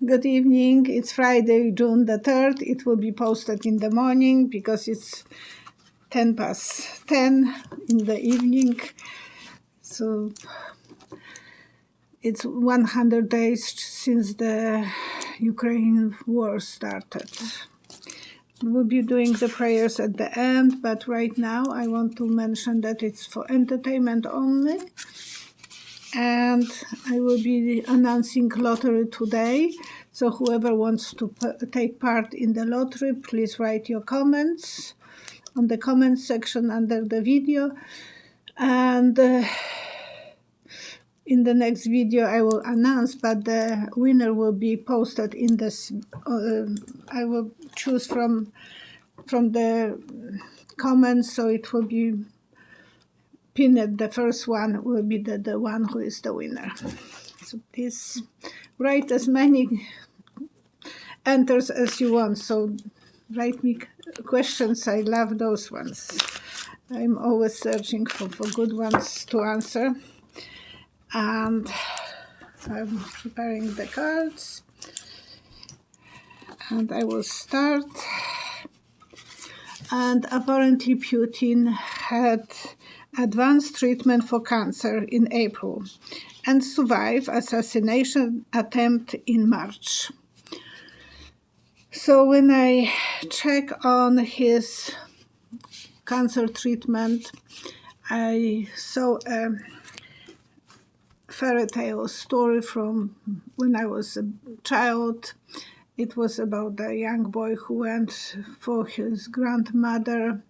Good evening. It's Friday, June the 3rd. It will be posted in the morning because it's 10 past 10 in the evening. So it's 100 days since the Ukraine war started. We'll be doing the prayers at the end, but right now I want to mention that it's for entertainment only. And I will be announcing lottery today. So whoever wants to take part in the lottery, please write your comments on the comment section under the video. And in the next video I will announce, but the winner will be posted in this. I will choose from the comments, so it will be pinned. The first one will be the one who is the winner. So please write as many answers as you want. So write me questions. I love those ones. I'm always searching for good ones to answer. And I'm preparing the cards. And I will start. And apparently Putin had advanced treatment for cancer in April and survived assassination attempt in March. So when I check on his cancer treatment, I saw a fairy tale story from when I was a child. It was about a young boy who went for his grandmother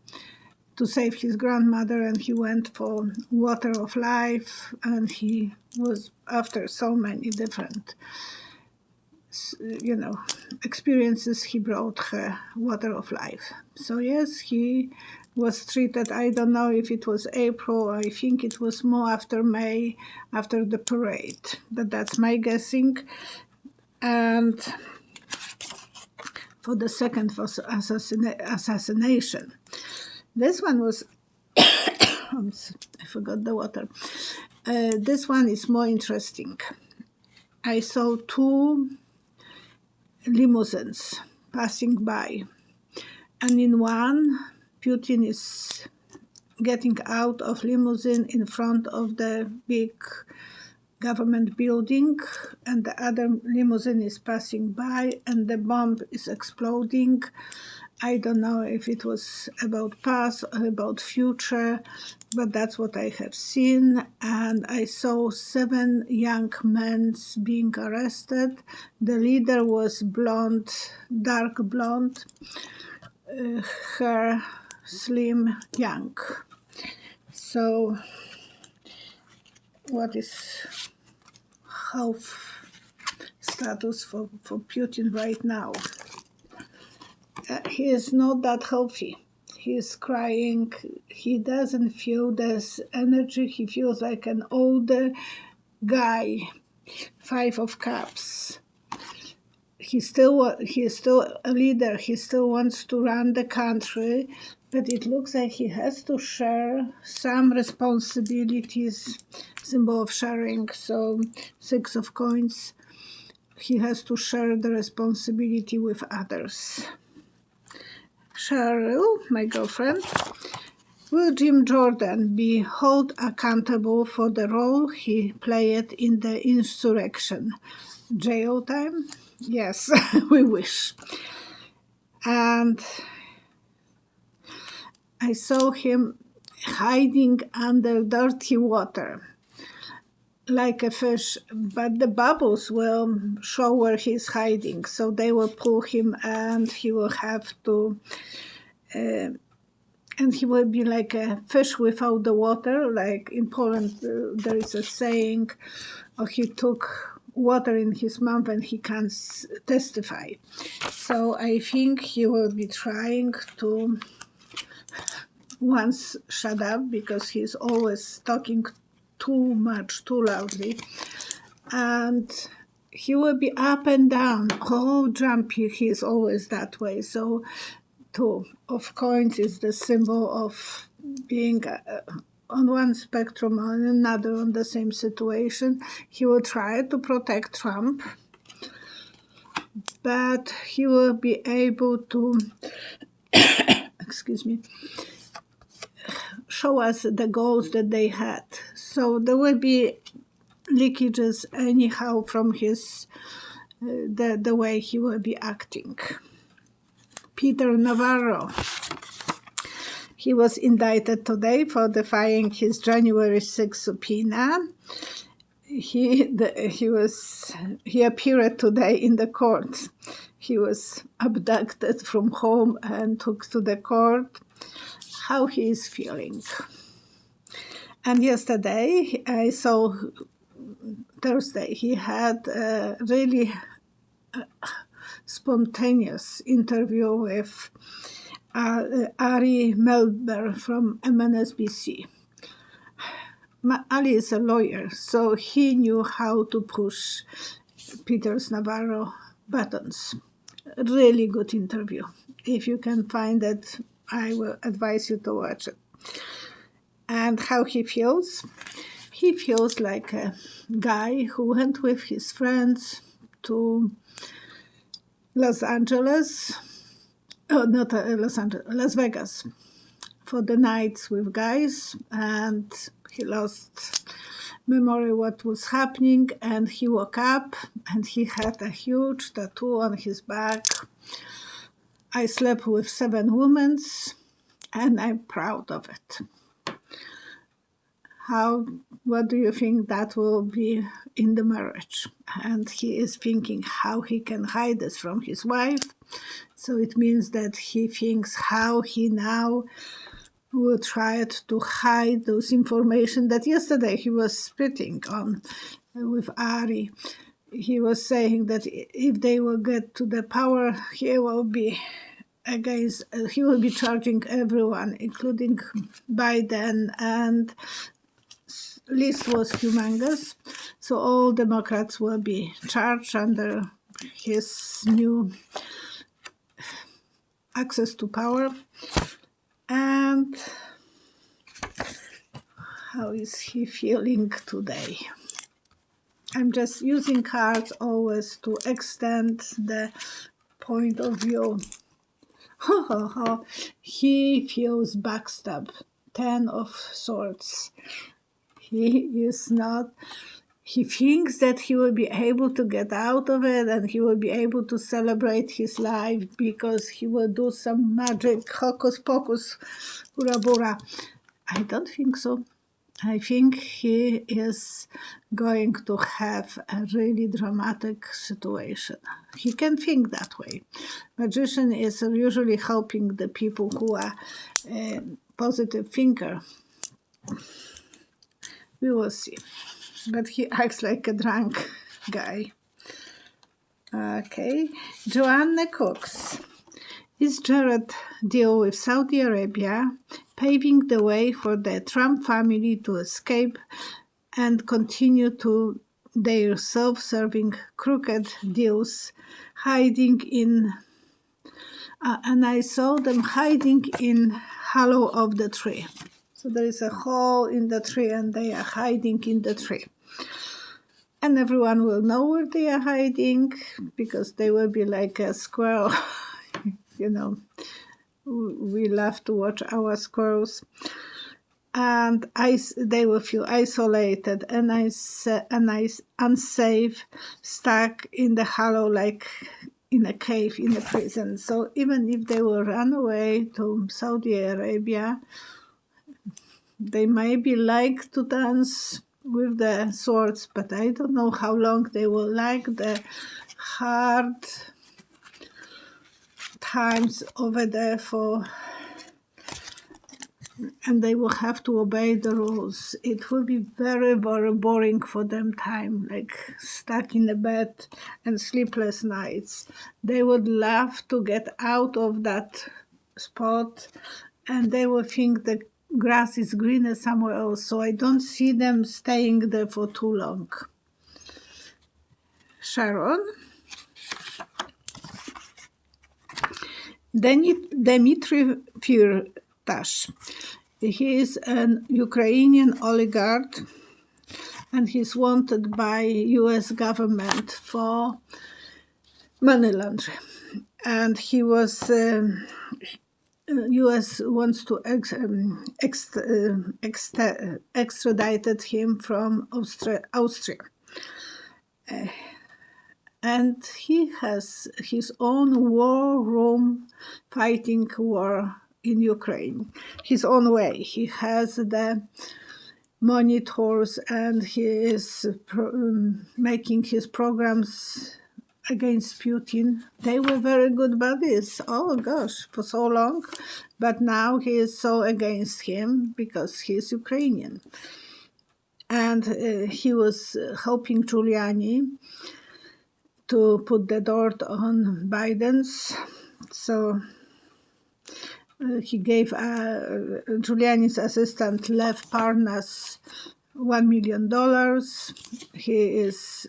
to save his grandmother, and he went for water of life, and he was, after so many different experiences, he brought her water of life. So yes, he was treated. I don't know if it was April, I think it was more after May, after the parade, but that's my guessing. And for the second assassination, this one was, I forgot the water. This one is more interesting. I saw two limousines passing by. And in one, Putin is getting out of limousine in front of the big government building, and the other limousine is passing by, and the bomb is exploding. I don't know if it was about past or about future, but that's what I have seen. And I saw 7 young men being arrested. The leader was blonde, dark blonde, hair, slim, young. So what is health status for Putin right now? He is not that healthy. He is crying. He doesn't feel this energy. He feels like an older guy. 5 of Cups. He is still a leader. He still wants to run the country, but it looks like he has to share some responsibilities. Symbol of sharing. So 6 of Coins. He has to share the responsibility with others. Cheryl, my girlfriend, will Jim Jordan be held accountable for the role he played in the insurrection? Jail time? Yes, we wish. And I saw him hiding under dirty water like a fish, but the bubbles will show where he's hiding, so they will pull him, and he will have to and he will be like a fish without the water. Like in Poland there is a saying, he took water in his mouth and he can't testify. So I think he will be trying to once shut up, because he's always talking too much, too loudly, and he will be up and down, jumpy. He is always that way. So 2 of Coins is the symbol of being on one spectrum or another on the same situation. He will try to protect Trump. but he will be able to, excuse me, show us the goals that they had. So there will be leakages anyhow from his the way he will be acting. Peter Navarro. He was indicted today for defying his January 6th subpoena. He appeared today in the court. He was abducted from home and took to the court. How he is feeling. And yesterday, I saw Thursday, he had a really spontaneous interview with Ari Melber from MSNBC. Ali is a lawyer, so he knew how to push Peter Navarro buttons. Really good interview. If you can find it, I will advise you to watch it. And how he feels? He feels like a guy who went with his friends to Las Vegas for the nights with guys, and he lost memory what was happening, and he woke up and he had a huge tattoo on his back. I slept with 7 women and I'm proud of it. What do you think that will be in the marriage? And he is thinking how he can hide this from his wife. So it means that he thinks how he now will try to hide those information that yesterday he was spitting on with Ari. He was saying that if they will get to the power, he will be charging everyone, including Biden, and list was humongous. So all Democrats will be charged under his new access to power. And how is he feeling today? I'm just using cards always to extend the point of view. He feels backstabbed. 10 of Swords. He thinks that he will be able to get out of it and he will be able to celebrate his life because he will do some magic, hocus pocus, hura bura. I don't think so. I think he is going to have a really dramatic situation. He can think that way. Magician is usually helping the people who are positive thinker. We will see. But he acts like a drunk guy. Okay. Joanna Cox. Is Jered deal with Saudi Arabia paving the way for the Trump family to escape and continue to their self-serving crooked deals, hiding in and I saw them hiding in hollow of the tree. So there is a hole in the tree and they are hiding in the tree. And everyone will know where they are hiding because they will be like a squirrel. You know, we love to watch our squirrels. And they will feel isolated and unsafe, stuck in the hollow like in a cave in a prison. So even if they will run away to Saudi Arabia, they maybe like to dance with the swords, but I don't know how long they will like the hard times over there and they will have to obey the rules. It will be very, very boring for them time, like stuck in the bed and sleepless nights. They would love to get out of that spot and they will think the grass is greener somewhere else. So I don't see them staying there for too long. Sharon. Dimitry Firtash. He is an Ukrainian oligarch and he's wanted by US government for money laundering. And he was, U.S. wants to extradited him from Austria. And he has his own war room fighting war in Ukraine, his own way. He has the monitors and he is making his programs against Putin. They were very good buddies, oh gosh, for so long. But now he is so against him because he's Ukrainian. And he was helping Giuliani to put the dirt on Biden's. So he gave Giuliani's assistant Lev Parnas $1 million. He is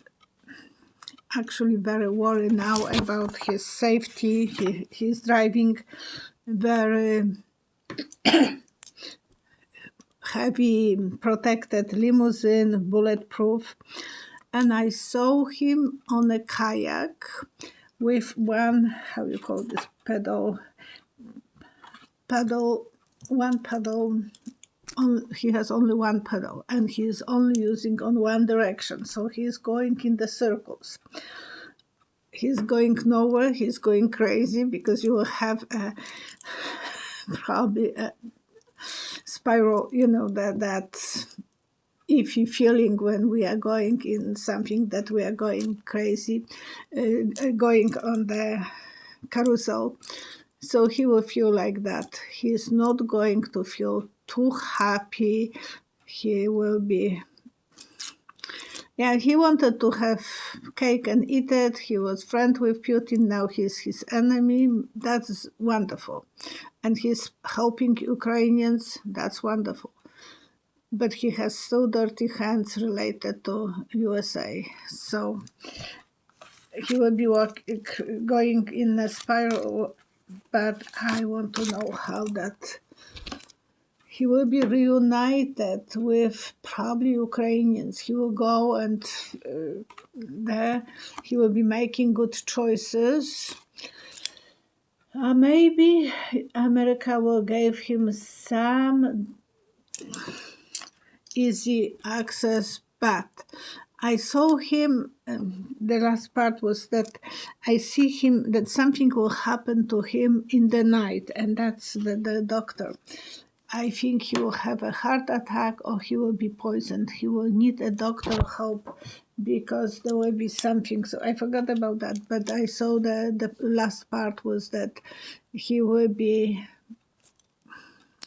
actually very worried now about his safety. He's driving very heavy protected limousine, bulletproof. And I saw him on a kayak with one, how you call this, one paddle. He has only one pedal and he is only using on one direction. So he's going in the circles. He's going nowhere. He's going crazy because you will have probably a spiral, that if you're feeling when we are going in something that we are going crazy, going on the carousel. So he will feel like that. He's not going to feel too happy. He will be, he wanted to have cake and eat it. He was friend with Putin. Now he's his enemy. That's wonderful. And he's helping Ukrainians. That's wonderful. But he has so dirty hands related to USA. So he will be going in a spiral, but I want to know how that he will be reunited with probably Ukrainians. He will go and there he will be making good choices. Maybe America will give him some easy access, but I saw him, the last part was that I see him, that something will happen to him in the night, and that's the doctor. I think he will have a heart attack or he will be poisoned. He will need a doctor help because there will be something. So I forgot about that, but I saw the last part was that he will be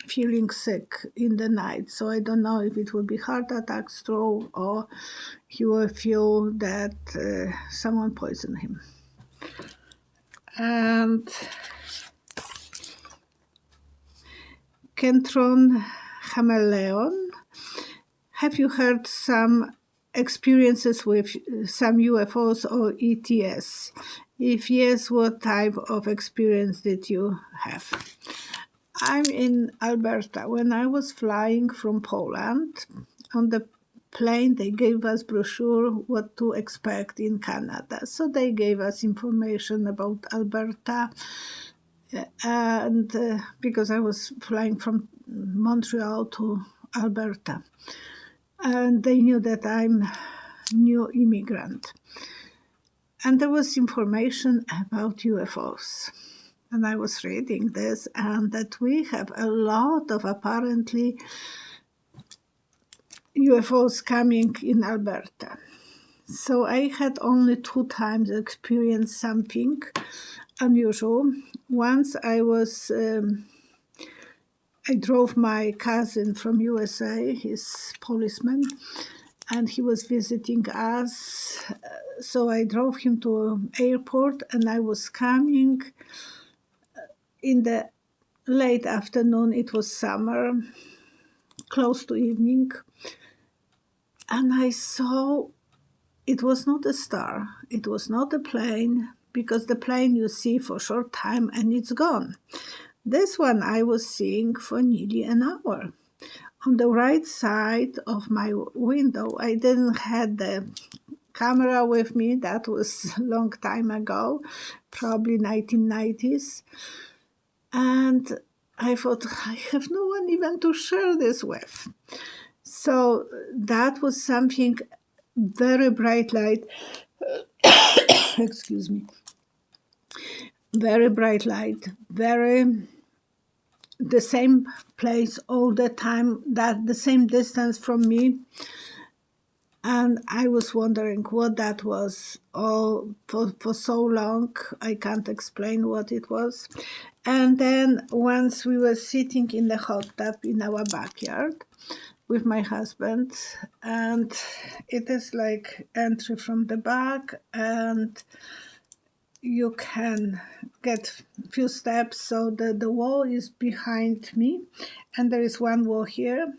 feeling sick in the night. So I don't know if it will be heart attack, stroke, or he will feel that someone poisoned him. And Kentron Chameleon, have you heard some experiences with some UFOs or ETS? If yes, what type of experience did you have? I'm in Alberta. When I was flying from Poland, on the plane they gave us brochure what to expect in Canada. So they gave us information about Alberta, and because I was flying from Montreal to Alberta, and they knew that I'm new immigrant. And there was information about UFOs. And I was reading this, and that we have a lot of apparently UFOs coming in Alberta. So I had only 2 times experienced something unusual. Once I drove my cousin from USA, his policeman, and he was visiting us. So I drove him to airport, and I was coming in the late afternoon. It was summer, close to evening, and I saw it was not a star, it was not a plane, because the plane you see for a short time and it's gone. This one I was seeing for nearly an hour. On the right side of my window, I didn't have the camera with me. That was a long time ago, probably 1990s. And I thought, I have no one even to share this with. So that was something, very bright light. Excuse me. Very bright light, very the same place all the time, that the same distance from me. And I was wondering what that was. Oh, for so long, I can't explain what it was. And then once we were sitting in the hot tub in our backyard with my husband, and it is like entry from the back, and you can get few steps. So the wall is behind me, and there is one wall here.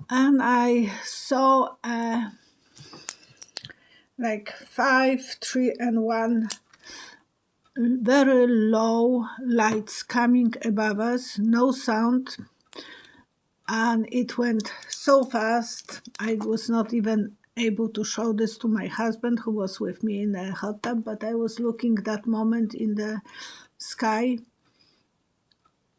And I saw like 5, 3, and 1 very low lights coming above us, no sound. And it went so fast, I was not even able to show this to my husband, who was with me in the hot tub, but I was looking that moment in the sky.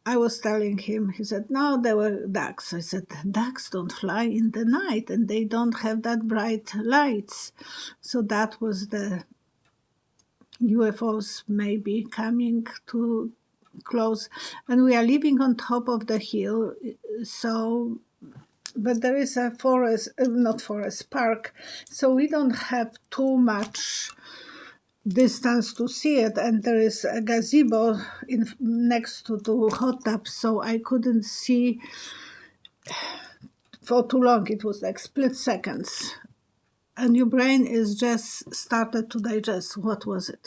I was telling him, he said, no, there were ducks. I said, ducks don't fly in the night and they don't have that bright lights. So that was the UFOs maybe coming to close. And we are living on top of the hill, so, but there is a forest, not forest, park, so we don't have too much distance to see it, and there is a gazebo next to the hot tub, so I couldn't see for too long. It was like split seconds, and your brain is just started to digest. What was it?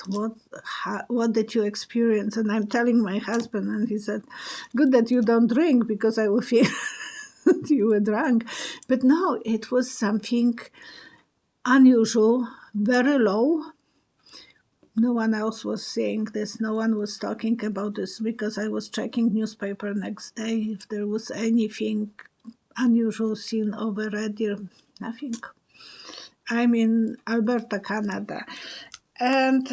What did you experience? And I'm telling my husband, and he said, good that you don't drink, because I would feel that you were drunk. But no, it was something unusual, very low. No one else was saying this. No one was talking about this, because I was checking newspaper next day if there was anything unusual seen over Red Deer. Nothing. I'm in Alberta, Canada. And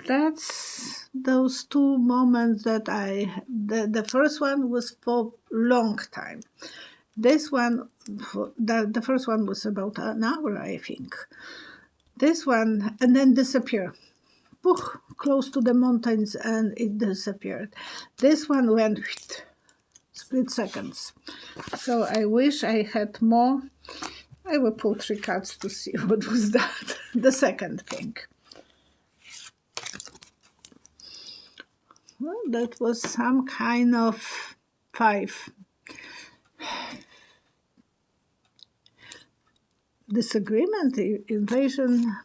that's those 2 moments that the first one was for long time. This one, the first one was about an hour, I think. This one, and then disappear. Poof, close to the mountains, and it disappeared. This one went split seconds. So I wish I had more. I will pull 3 cards to see what was that. The second thing. Well, that was some kind of 5. Disagreement, invasion.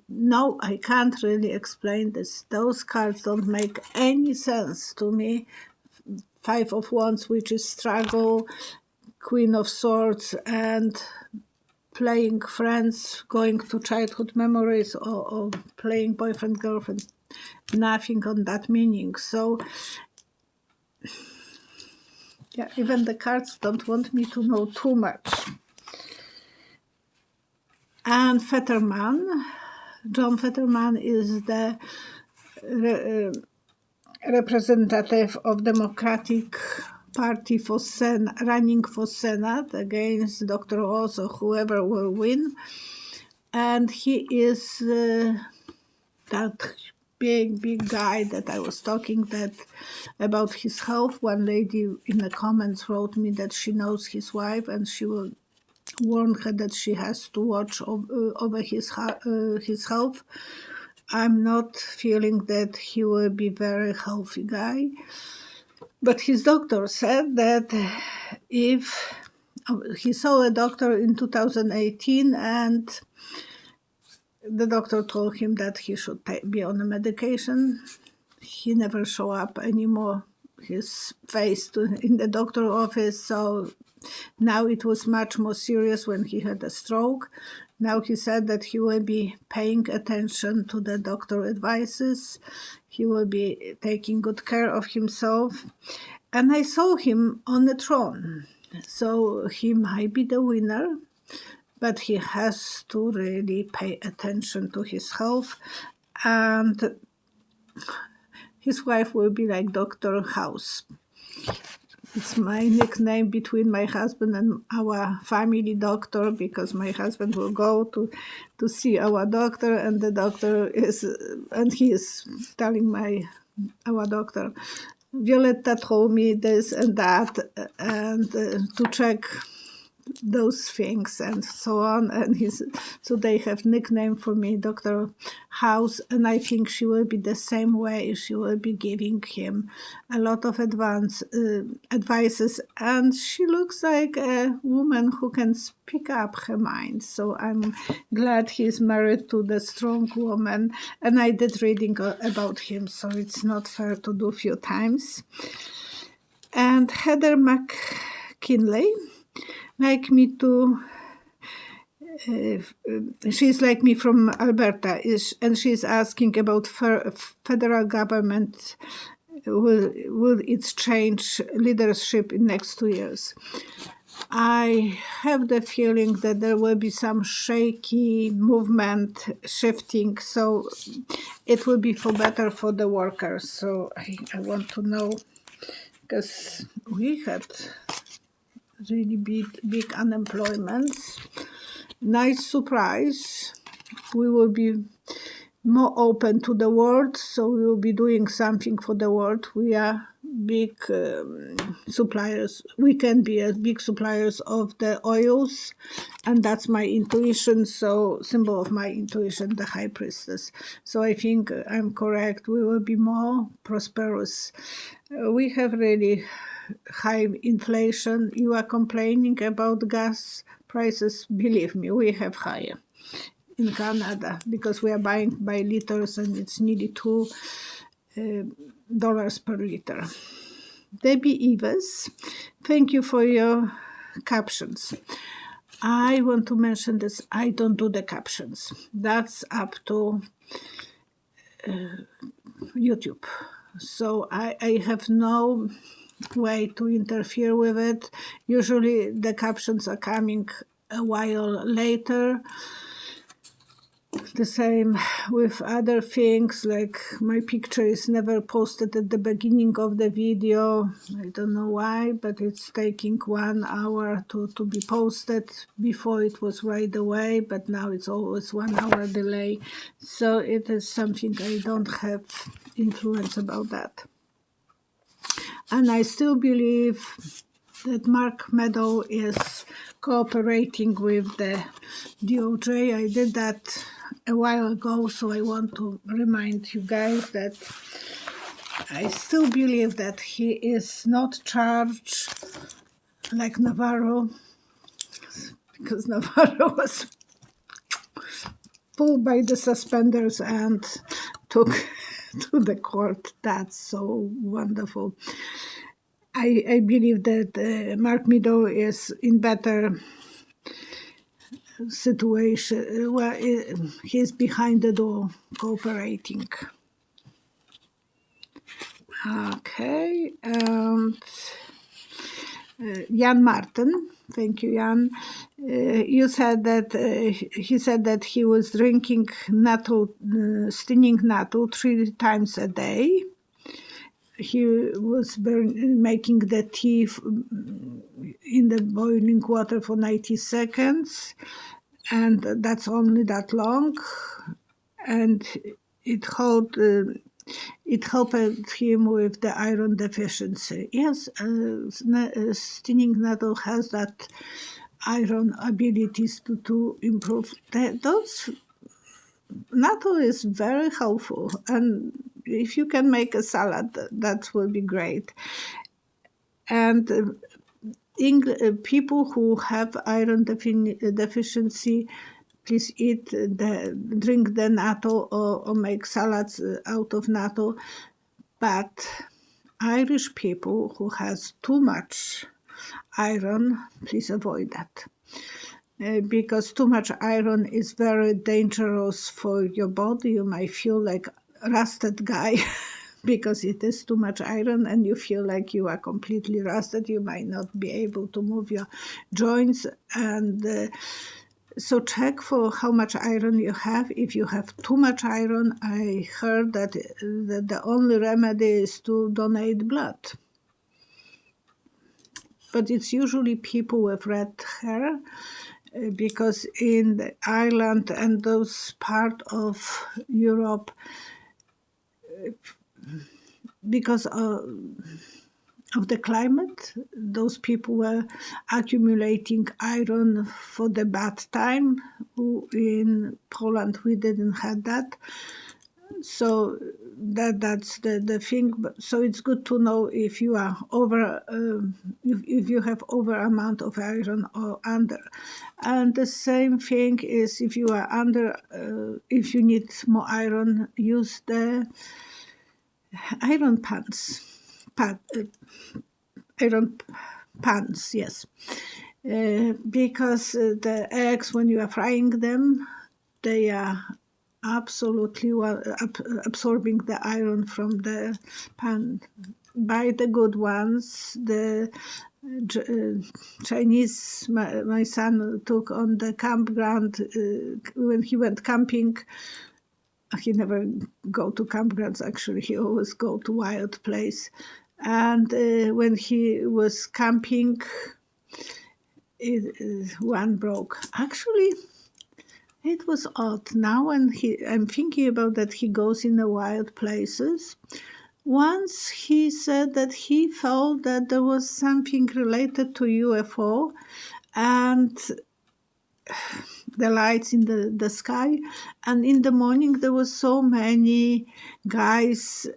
No, I can't really explain this. Those cards don't make any sense to me. 5 of Wands, which is struggle, Queen of Swords, and playing friends, going to childhood memories, or playing boyfriend, girlfriend. Nothing on that meaning. So, yeah, even the cards don't want me to know too much. And Fetterman, John Fetterman, is the representative of Democratic Party for running for Senate against Dr. Oz or whoever will win. And he is that big guy that I was talking about his health. One lady in the comments wrote me that she knows his wife, and she will warn her that she has to watch over his health. I'm not feeling that he will be very healthy guy. But his doctor said that if he saw a doctor in 2018, and the doctor told him that he should be on a medication. He never show up anymore, his face in the doctor office. So now it was much more serious when he had a stroke. Now he said that he will be paying attention to the doctor advices. He will be taking good care of himself. And I saw him on the throne. So he might be the winner. but he has to really pay attention to his health. And his wife will be like Dr. House. It's my nickname between my husband and our family doctor, because my husband will go to see our doctor, and the doctor he is telling our doctor, Violetta told me this and that, and to check those things and so on. And so they have nickname for me, Dr. House, and I think she will be the same way. She will be giving him a lot of advices, and she looks like a woman who can speak up her mind. So I'm glad he's married to the strong woman, and I did reading about him, so it's not fair to do a few times. And Heather McKinley, like me too. She's like me from Alberta, and she's asking about federal government. Will it change leadership in next 2 years? I have the feeling that there will be some shaky movement shifting, so it will be for better for the workers. So I want to know, because we had really big unemployment. Nice surprise. We will be more open to the world, so we will be doing something for the world. We are big suppliers. We can be big suppliers of the oils, and that's my intuition. So symbol of my intuition, the High Priestess. So I think I'm correct. We will be more prosperous. We have really high inflation. You are complaining about gas prices. Believe me, we have higher in Canada, because we are buying by liters, and it's nearly $2 per liter. Debbie Evers, thank you for your captions. I want to mention this. I don't do the captions. That's up to YouTube. So I have no way to interfere with it. Usually the captions are coming a while later. The same with other things, like my picture is never posted at the beginning of the video. I don't know why, but it's taking 1 hour to be posted. Before it was right away, but now it's always 1 hour delay. So it is something I don't have influence about that. And I still believe that Mark Meadows is cooperating with the DOJ. I did that a while ago, so I want to remind you guys that I still believe that he is not charged like Navarro, because Navarro was pulled by the suspenders and took to the court. That's so wonderful. I believe that Mark Meadows is in better situation. Well, he's behind the door cooperating. Okay. Jan Martin, thank you, Jan. You said that he said that he was drinking natto, stinging natto 3 times a day. He was making the tea in the boiling water for 90 seconds, and that's only that long. And it helped him with the iron deficiency. Yes, stinging nettle has that iron abilities to improve. Those nettle is very helpful, and if you can make a salad, that will be great. And people who have iron deficiency, please drink the natto or make salads out of natto. But Irish people who has too much iron, please avoid that. Because too much iron is very dangerous for your body. You might feel like a rusted guy because it is too much iron, and you feel like you are completely rusted. You might not be able to move your joints, and So check for how much iron you have. If you have too much iron, I heard that the only remedy is to donate blood. But it's usually people with red hair, because in the Ireland and those part of Europe, because of the climate, those people were accumulating iron for the bad time. In Poland, we didn't have that. So that's the thing. So it's good to know if you are over, if you have over amount of iron or under. And the same thing is if you are under, if you need more iron, use the iron pans. Iron pans, yes. Because the eggs, when you are frying them, they are absolutely absorbing the iron from the pan. Buy the good ones. The Chinese, my son took on the campground when he went camping. He never go to campgrounds, actually. He always go to wild place. And when he was camping, one broke. Actually, it was odd. Now when I'm thinking about that, he goes in the wild places. Once he said that he felt that there was something related to UFO and the lights in the sky. And in the morning, there was so many guys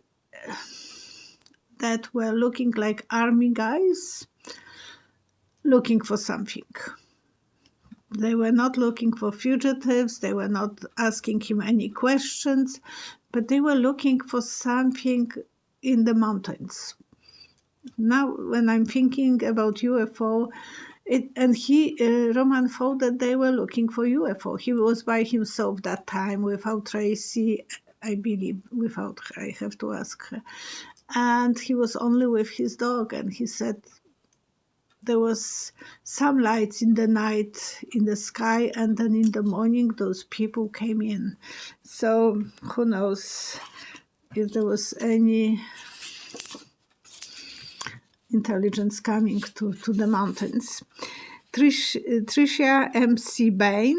that were looking like army guys, looking for something. They were not looking for fugitives. They were not asking him any questions, but they were looking for something in the mountains. Now, when I'm thinking about UFO, Roman thought that they were looking for UFO. He was by himself that time without Tracy, I believe, without her. I have to ask her. And he was only with his dog, and he said there was some lights in the night in the sky, and then in the morning those people came in. So who knows if there was any intelligence coming to the mountains. Tricia MC Bain,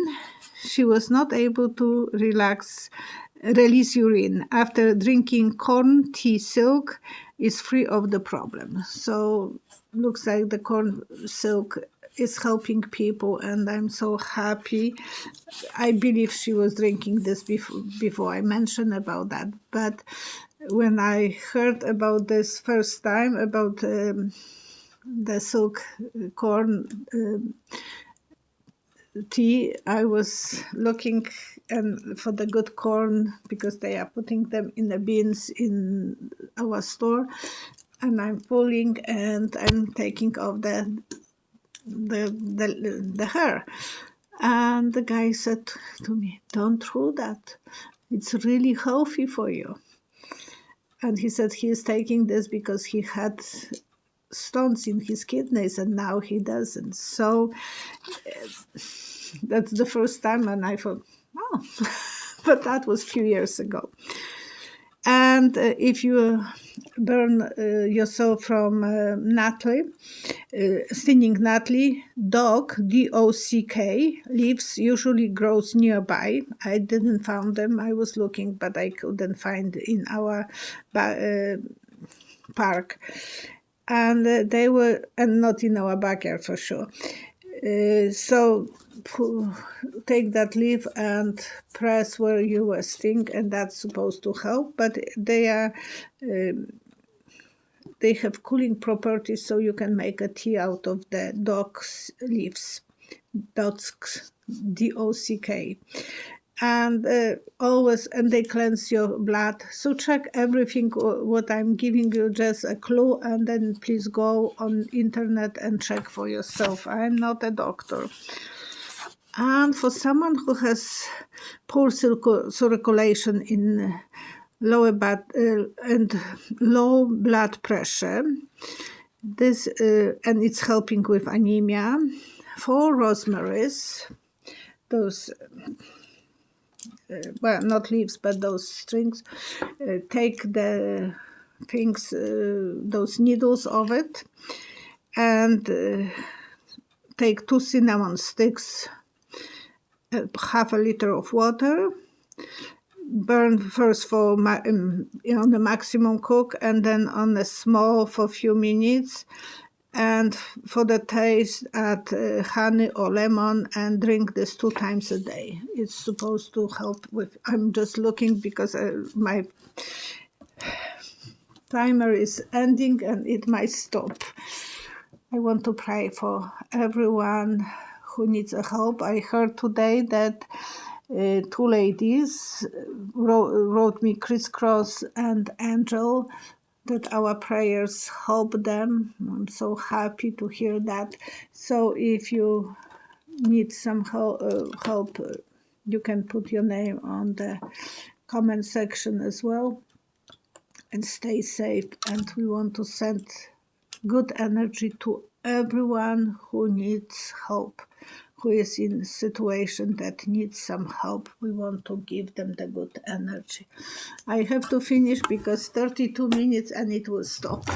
she was not able to release urine after drinking corn tea. Silk is free of the problem. So looks like the corn silk is helping people, and I'm so happy. I believe she was drinking this before I mentioned about that. But when I heard about this first time, about the silk corn tea, I was looking for the good corn, because they are putting them in the bins in our store, and I'm pulling and I'm taking off the hair. And the guy said to me, "Don't throw that. It's really healthy for you." And he said he is taking this because he had stones in his kidneys and now he doesn't. So that's the first time, and I thought, oh, but that was a few years ago. And if you burn yourself from stinging gnatly, DOCK leaves usually grows nearby. I didn't find them. I was looking, but I couldn't find in our park. And they were, and not in our backyard for sure. So take that leaf and press where you were sting, and that's supposed to help. But they are they have cooling properties, so you can make a tea out of the dock's leaves. DOCK, DOCK. And always, and they cleanse your blood. So check everything what I'm giving you, just a clue, and then please go on internet and check for yourself. I'm not a doctor. And for someone who has poor circulation in lower and low blood pressure, this and it's helping with anemia. 4 rosemaries, those, well, not leaves, but those strings. Take the things, those needles of it, and take 2 cinnamon sticks, half a liter of water, burn first on the maximum cook, and then on a small for a few minutes, and for the taste add honey or lemon, and drink this 2 times a day. It's supposed to help with, I'm just looking because my timer is ending and it might stop. I want to pray for everyone who needs a help. I heard today that 2 ladies wrote me, Crisscross and Angel, that our prayers help them. I'm so happy to hear that. So if you need some help, you can put your name on the comment section as well. And stay safe. And we want to send good energy to everyone who needs help, who is in a situation that needs some help. We want to give them the good energy. I have to finish because 32 minutes and it will stop.